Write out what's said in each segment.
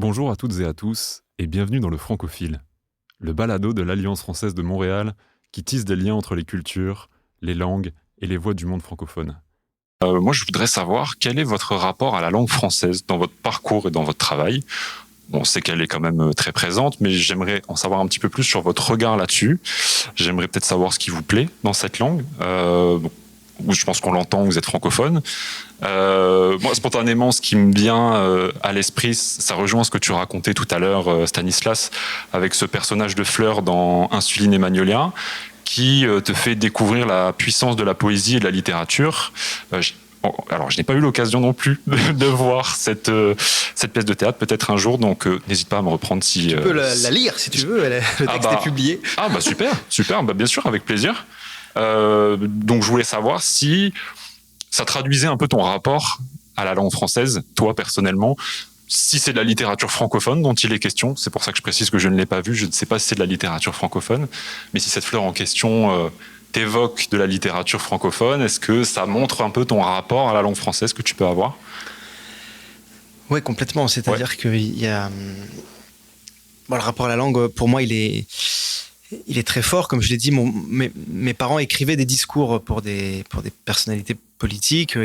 Bonjour à toutes et à tous, et bienvenue dans le Francophile, le balado de l'Alliance française de Montréal qui tisse des liens entre les cultures, les langues et les voix du monde francophone. Moi, je voudrais savoir quel est votre rapport à la langue française dans votre parcours et dans votre travail. On sait qu'elle est quand même très présente, mais j'aimerais en savoir un petit peu plus sur votre regard là-dessus. J'aimerais peut-être savoir ce qui vous plaît dans cette langue. Où je pense qu'on l'entend, vous êtes francophone. Moi, spontanément, ce qui me vient à l'esprit, ça rejoint ce que tu racontais tout à l'heure, Stanislas, avec ce personnage de Fleur dans Insuline et Magnolia, qui te fait découvrir la puissance de la poésie et de la littérature. Alors, je n'ai pas eu l'occasion non plus de voir cette pièce de théâtre, peut-être un jour, donc n'hésite pas à me reprendre si... Tu peux la lire si tu veux, le texte est publié. Ah bah super, bah bien sûr, avec plaisir. Donc je voulais savoir si ça traduisait un peu ton rapport à la langue française, toi personnellement, si c'est de la littérature francophone dont il est question. C'est pour ça que je précise que je ne l'ai pas vu, je ne sais pas si c'est de la littérature francophone, mais si cette fleur en question t'évoque de la littérature francophone, est-ce que ça montre un peu ton rapport à la langue française que tu peux avoir? Oui, complètement, c'est-à-dire qu'il y a... Bon, le rapport à la langue, pour moi, il est très fort. Comme je l'ai dit, mes parents écrivaient des discours pour des personnalités politiques.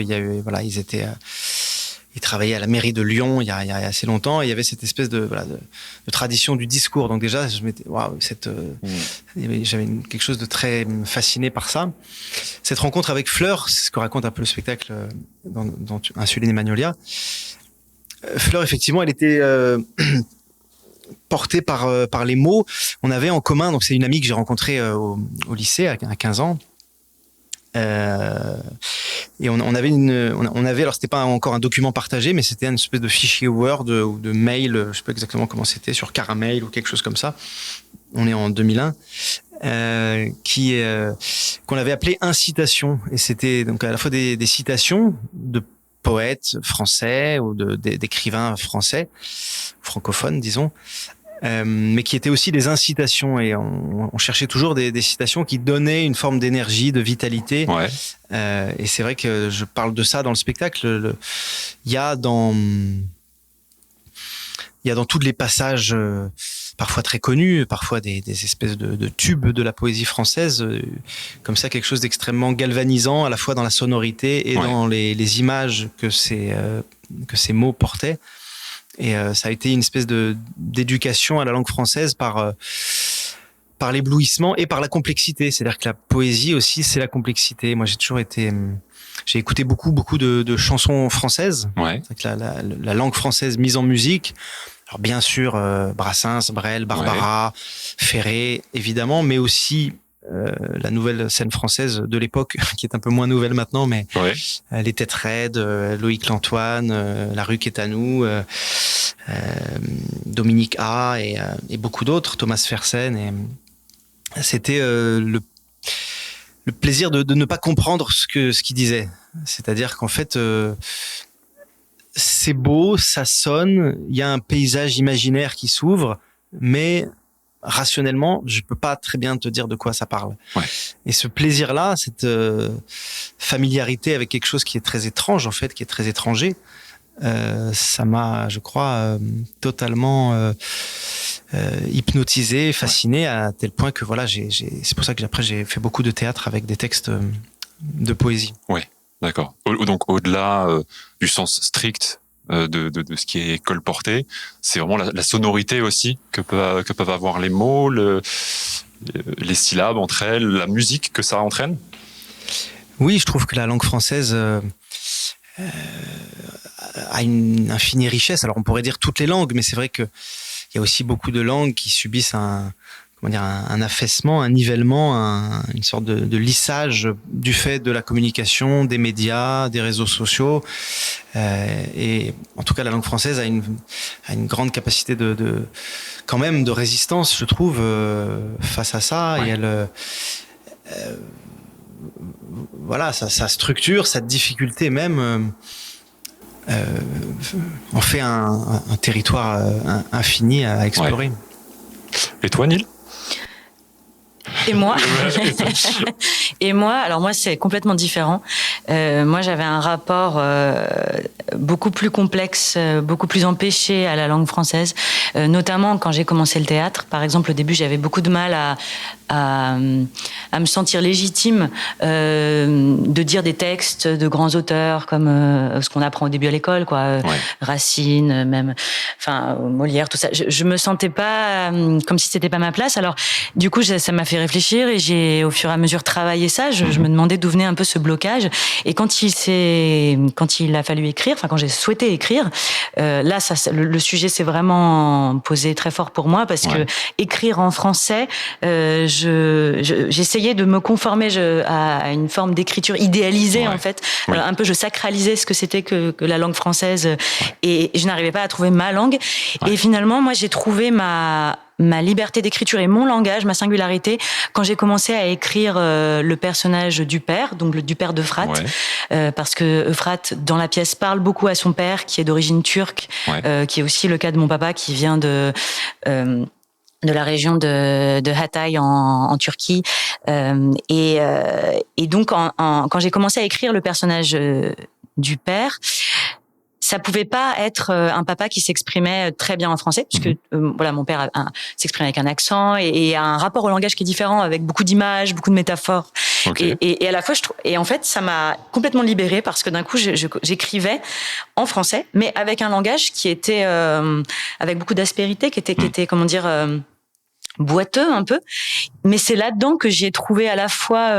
Ils travaillaient à la mairie de Lyon il y a assez longtemps. Et il y avait cette espèce de tradition du discours. Donc déjà, j'avais quelque chose de très fasciné par ça. Cette rencontre avec Fleur, c'est ce que raconte un peu le spectacle dans Insuline et Magnolia. Fleur, effectivement, elle était... portée par les mots. On avait en commun, donc c'est une amie que j'ai rencontrée au lycée à 15 ans. Et on avait, alors c'était pas encore un document partagé, mais c'était une espèce de fichier Word ou de mail, je sais pas exactement comment c'était, sur Caramel ou quelque chose comme ça. On est en 2001. Qu'on avait appelé Incitation. Et c'était donc à la fois des citations de poètes français ou d'écrivains français, francophones, disons, mais qui étaient aussi des incitations. Et on cherchait toujours des citations qui donnaient une forme d'énergie, de vitalité. Ouais. Et c'est vrai que je parle de ça dans le spectacle. Il y a dans tous les passages parfois très connus, parfois des espèces de tubes de la poésie française, comme ça, quelque chose d'extrêmement galvanisant, à la fois dans la sonorité et dans les images que ces mots portaient. Et ça a été une espèce d'éducation à la langue française par l'éblouissement et par la complexité. C'est-à-dire que la poésie aussi, c'est la complexité. Moi, j'ai écouté beaucoup de chansons françaises. Ouais. La langue française mise en musique. Alors bien sûr, Brassens, Brel, Barbara, Ferré, évidemment, mais aussi la nouvelle scène française de l'époque, qui est un peu moins nouvelle maintenant, mais Les Têtes Raides, Loïc Lantoine, La Rue qui est à nous, Dominique A et beaucoup d'autres, Thomas Fersen. Et c'était le plaisir de ne pas comprendre ce qu'il disait. C'est-à-dire qu'en fait... c'est beau, ça sonne, il y a un paysage imaginaire qui s'ouvre, mais rationnellement, je peux pas très bien te dire de quoi ça parle. Ouais. Et ce plaisir-là, cette familiarité avec quelque chose qui est très étrange, en fait, qui est très étranger, ça m'a, je crois, totalement hypnotisé, fasciné, à tel point que voilà, c'est pour ça que après j'ai fait beaucoup de théâtre avec des textes de poésie. Ouais. D'accord. Donc au-delà du sens strict de ce qui est colporté, c'est vraiment la sonorité aussi que peuvent avoir les mots, les syllabes entre elles, la musique que ça entraîne. Oui, je trouve que la langue française a une infinie richesse. Alors on pourrait dire toutes les langues, mais c'est vrai que il y a aussi beaucoup de langues qui subissent un affaissement, un nivellement, une sorte de lissage du fait de la communication, des médias, des réseaux sociaux. Et en tout cas, la langue française a une grande capacité quand même de résistance, je trouve, face à ça. Ouais. Et elle, voilà, sa structure, sa difficulté même, en fait un territoire infini à explorer. Ouais. Et toi, Neil? Et moi, alors moi c'est complètement différent. Moi, j'avais un rapport beaucoup plus complexe, beaucoup plus empêché à la langue française, notamment quand j'ai commencé le théâtre. Par exemple, au début, j'avais beaucoup de mal à me sentir légitime de dire des textes de grands auteurs comme ce qu'on apprend au début à l'école, quoi. Racine, même, enfin Molière, tout ça. Je me sentais pas comme si c'était pas ma place. Alors, du coup, ça m'a fait réfléchir et j'ai, au fur et à mesure, travaillé ça. Je me demandais d'où venait un peu ce blocage. Et quand il a fallu écrire, enfin quand j'ai souhaité écrire, là, le sujet s'est vraiment posé très fort pour moi parce que écrire en français, j'essayais de me conformer à une forme d'écriture idéalisée en fait. Un peu, je sacralisais ce que c'était que la langue française et je n'arrivais pas à trouver ma langue. Et finalement, moi, j'ai trouvé ma liberté d'écriture et mon langage, ma singularité, quand j'ai commencé à écrire le personnage du père, donc du père d'Euphrate, parce que Euphrate, dans la pièce, parle beaucoup à son père, qui est d'origine turque, qui est aussi le cas de mon papa, qui vient de la région de Hatay en Turquie. Et donc, quand j'ai commencé à écrire le personnage du père, ça pouvait pas être un papa qui s'exprimait très bien en français, puisque voilà, mon père s'exprime avec un accent et a un rapport au langage qui est différent, avec beaucoup d'images, beaucoup de métaphores. Et à la fois, et en fait, ça m'a complètement libérée parce que d'un coup, j'écrivais en français, mais avec un langage qui était avec beaucoup d'aspérité, qui était comment dire, boiteux un peu. Mais c'est là-dedans que j'ai trouvé à la fois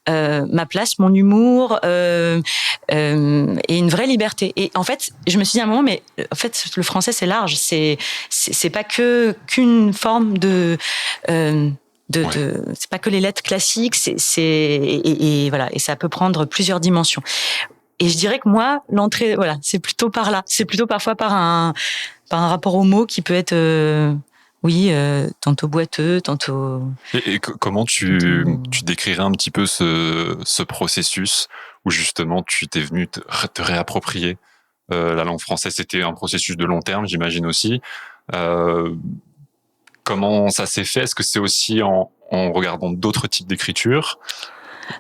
ma place, mon humour et une vraie liberté. Et en fait, je me suis dit à un moment, mais en fait, le français c'est large, c'est pas qu'une forme de c'est pas que les lettres classiques, et voilà, et ça peut prendre plusieurs dimensions. Et je dirais que moi, l'entrée, voilà, c'est plutôt par là, c'est plutôt parfois par un rapport aux mots qui peut être tantôt boiteux, tantôt... Et comment tu décrirais un petit peu ce processus où justement tu t'es venu te réapproprier la langue française? C'était un processus de long terme, j'imagine aussi. Comment ça s'est fait? Est-ce que c'est aussi en regardant d'autres types d'écriture?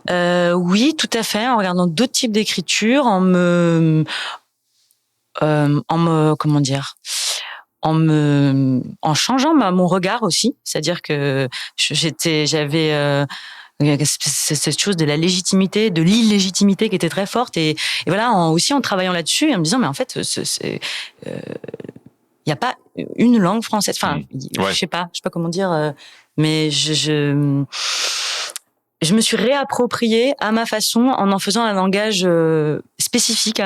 Oui, tout à fait, en regardant d'autres types d'écriture, en changeant mon regard aussi, c'est-à-dire que j'avais cette chose de la légitimité, de l'illégitimité qui était très forte, et voilà, aussi en travaillant là-dessus et en me disant mais en fait il y a pas une langue française, enfin je sais pas comment dire, mais je me suis réapproprié à ma façon en faisant un langage spécifique,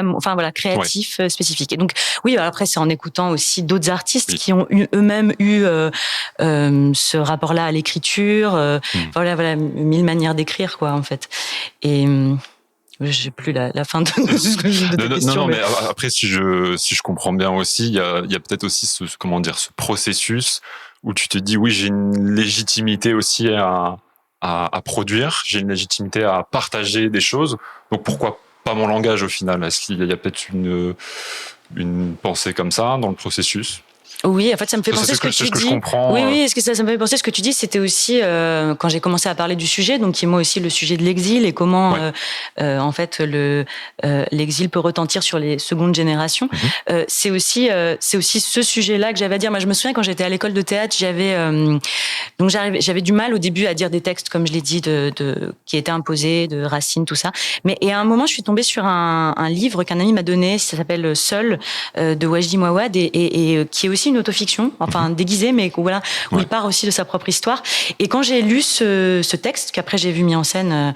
créatif, spécifique. Et donc, oui, après, c'est en écoutant aussi d'autres artistes qui ont eux-mêmes eu ce rapport-là à l'écriture. Voilà, mille manières d'écrire, quoi, en fait. Et j'ai plus la fin de ta question. Non, mais après, si je comprends bien aussi, il y a peut-être aussi ce processus où tu te dis, oui, j'ai une légitimité aussi à produire, j'ai une légitimité à partager des choses, donc pourquoi pas mon langage au final? Est-ce qu'il y a peut-être une pensée comme ça dans le processus? Oui, en fait, ça me fait penser ce que tu dis. Je comprends. Oui, est-ce que ça me fait penser ce que tu dis? C'était aussi quand j'ai commencé à parler du sujet, donc qui est moi aussi le sujet de l'exil et comment en fait l'exil peut retentir sur les secondes générations. C'est aussi ce sujet-là que j'avais à dire. Moi, je me souviens quand j'étais à l'école de théâtre, j'avais du mal au début à dire des textes comme je l'ai dit qui étaient imposés, de Racine, tout ça. Et à un moment, je suis tombée sur un livre qu'un ami m'a donné, ça s'appelle Seul de Wajdi Mouawad et qui est aussi une autofiction, enfin déguisée, mais où il part aussi de sa propre histoire. Et quand j'ai lu ce texte, qu'après j'ai vu mis en scène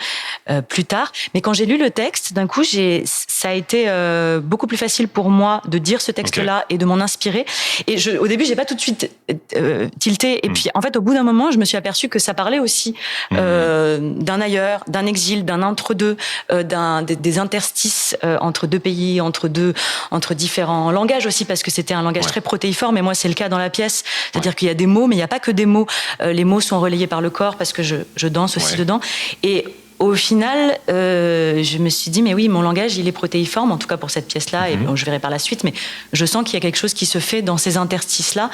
plus tard, mais quand j'ai lu le texte, d'un coup, ça a été beaucoup plus facile pour moi de dire ce texte-là et de m'en inspirer. Et au début, j'ai pas tout de suite tilté. Et puis, en fait, au bout d'un moment, je me suis aperçue que ça parlait aussi d'un ailleurs, d'un exil, d'un entre-deux, des interstices entre deux pays, entre différents langages aussi, parce que c'était un langage très protéiforme. Et moi, c'est le cas dans la pièce. C'est-à-dire qu'il y a des mots, mais il n'y a pas que des mots. Les mots sont relayés par le corps parce que je danse aussi dedans. Et au final, je me suis dit, mais oui, mon langage, il est protéiforme, en tout cas pour cette pièce-là, et je verrai par la suite, mais je sens qu'il y a quelque chose qui se fait dans ces interstices-là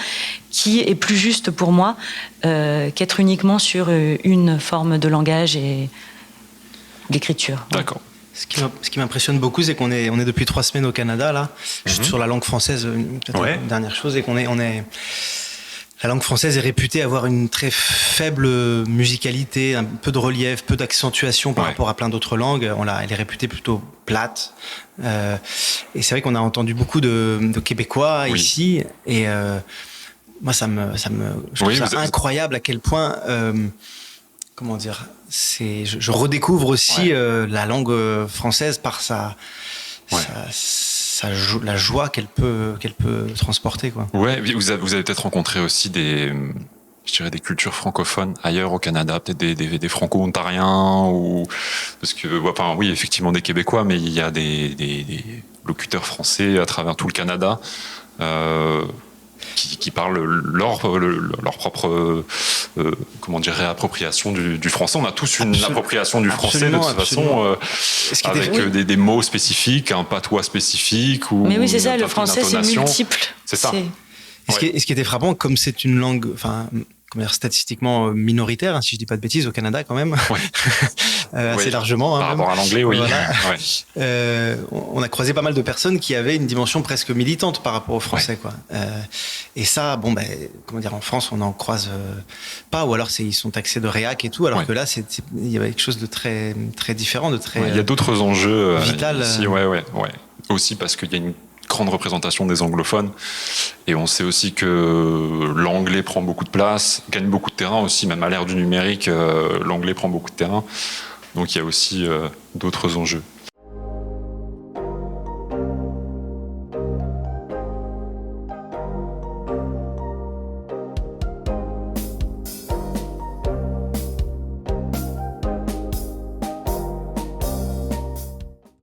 qui est plus juste pour moi qu'être uniquement sur une forme de langage et d'écriture. D'accord. Ce qui m'impressionne beaucoup, c'est qu'on est depuis 3 semaines au Canada, là, juste sur la langue française, peut-être une dernière chose, et la langue française est réputée avoir une très faible musicalité, un peu de relief, peu d'accentuation par rapport à plein d'autres langues. Elle est réputée plutôt plate. Et c'est vrai qu'on a entendu beaucoup de Québécois ici, et moi, je trouve ça incroyable à quel point, comment dire, je redécouvre aussi la langue française par la joie qu'elle peut transporter, quoi. Ouais, vous avez peut-être rencontré aussi des cultures francophones ailleurs au Canada, peut-être des franco-ontariens, parce que, oui, effectivement des Québécois, mais il y a des locuteurs français à travers tout le Canada. Qui parlent leur propre réappropriation du français. On a tous une appropriation du français de toute façon, avec des mots spécifiques, un patois spécifique. Mais oui, c'est ça, le français c'est multiple. C'est ça. Et ce qui était frappant, comme c'est une langue, statistiquement minoritaire, si je dis pas de bêtises, au Canada quand même, assez largement. Par rapport à l'anglais, oui. Voilà. On a croisé pas mal de personnes qui avaient une dimension presque militante par rapport au français, quoi. Et ça, en France, on n'en croise pas, ou alors ils sont taxés de réac et tout, alors que là, il y avait quelque chose de très, très différent, de très. Il y a d'autres enjeux vital. Ici, aussi parce qu'il y a une grande représentation des anglophones, et on sait aussi que l'anglais prend beaucoup de place, gagne beaucoup de terrain aussi, même à l'ère du numérique, l'anglais prend beaucoup de terrain, donc il y a aussi d'autres enjeux.